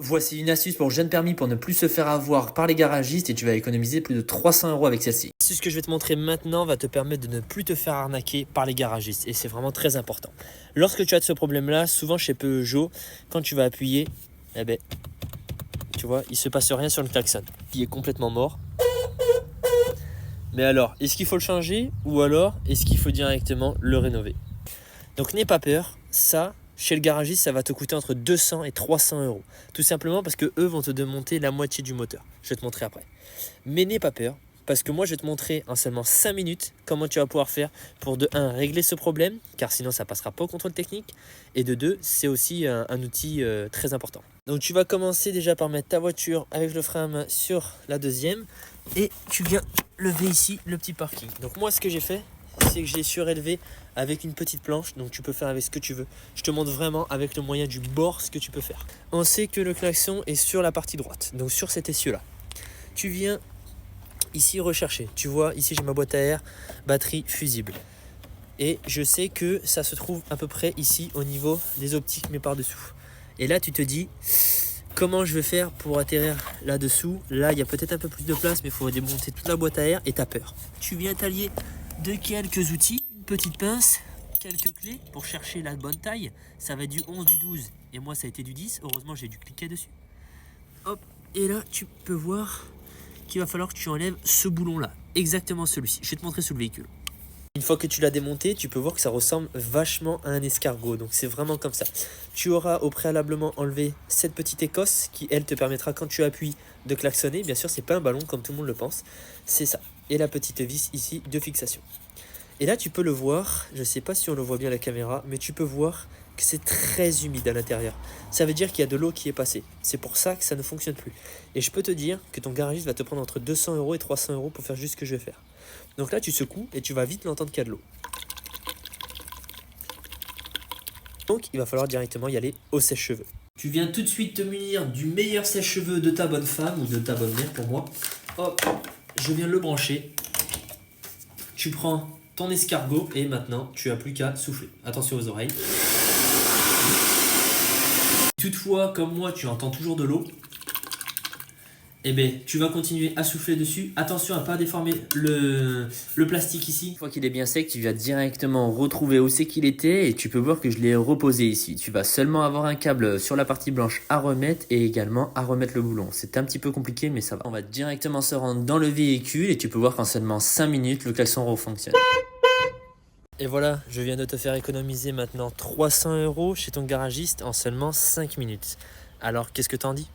Voici une astuce pour jeune permis pour ne plus se faire avoir par les garagistes et tu vas économiser plus de 300 € avec celle-ci. L'astuce que je vais te montrer maintenant va te permettre de ne plus te faire arnaquer par les garagistes et c'est vraiment très important. Lorsque tu as ce problème-là, souvent chez Peugeot, quand tu vas appuyer, eh ben, tu vois, il ne se passe rien sur le klaxon. Il est complètement mort. Mais alors, est-ce qu'il faut le changer ou alors est-ce qu'il faut directement le rénover? Donc n'aie pas peur, ça, chez le garagiste, ça va te coûter entre 200 et 300 €. Tout simplement parce que eux vont te démonter la moitié du moteur. Je vais te montrer après. Mais n'aie pas peur, parce que moi je vais te montrer en seulement 5 minutes comment tu vas pouvoir faire pour de 1 régler ce problème, car sinon ça passera pas au contrôle technique, et de 2 c'est aussi un outil très important. Donc tu vas commencer déjà par mettre ta voiture avec le frein à main sur la deuxième, et tu viens lever ici le petit parking. Donc moi ce que j'ai fait, c'est que j'ai surélevé avec une petite planche, donc tu peux faire avec ce que tu veux. Je te montre vraiment avec le moyen du bord ce que tu peux faire. On sait que le klaxon est sur la partie droite, donc sur cet essieu là. Tu viens ici rechercher, tu vois ici j'ai ma boîte à air, batterie fusible. Et je sais que ça se trouve à peu près ici au niveau des optiques mais par dessous. Et là tu te dis comment je vais faire pour atterrir là-dessous. Là il y a peut-être un peu plus de place mais il faut démonter toute la boîte à air et tu as peur. Tu viens t'allier de quelques outils, une petite pince, quelques clés pour chercher la bonne taille. Ça va être du 11, du 12 et moi ça a été du 10. Heureusement j'ai dû cliquer dessus. Hop, et là tu peux voir qu'il va falloir que tu enlèves ce boulon là, exactement celui-ci. Je vais te montrer sous le véhicule. Une fois que tu l'as démonté, tu peux voir que ça ressemble vachement à un escargot, donc c'est vraiment comme ça. Tu auras au préalablement enlevé cette petite écosse qui elle te permettra quand tu appuies de klaxonner. Bien sûr c'est pas un ballon comme tout le monde le pense, c'est ça. Et la petite vis ici de fixation. Et là tu peux le voir, je sais pas si on le voit bien à la caméra, mais tu peux voir que c'est très humide à l'intérieur. Ça veut dire qu'il y a de l'eau qui est passée. C'est pour ça que ça ne fonctionne plus. Et je peux te dire que ton garagiste va te prendre entre 200 € et 300 € pour faire juste ce que je vais faire. Donc là tu secoues et tu vas vite l'entendre qu'il y a de l'eau. Donc il va falloir directement y aller au sèche-cheveux. Tu viens tout de suite te munir du meilleur sèche-cheveux de ta bonne femme ou de ta bonne mère pour moi. Hop, je viens le brancher. Tu prends ton escargot et maintenant tu n'as plus qu'à souffler. Attention aux oreilles. Toutefois, comme moi, tu entends toujours de l'eau, eh bien, tu vas continuer à souffler dessus. Attention à ne pas déformer le plastique ici. Une fois qu'il est bien sec, tu vas directement retrouver où c'est qu'il était et tu peux voir que je l'ai reposé ici. Tu vas seulement avoir un câble sur la partie blanche à remettre et également à remettre le boulon. C'est un petit peu compliqué, mais ça va. On va directement se rendre dans le véhicule et tu peux voir qu'en seulement 5 minutes, le klaxon refonctionne. Et voilà, je viens de te faire économiser maintenant 300 € chez ton garagiste en seulement 5 minutes. Alors, qu'est-ce que t'en dis ?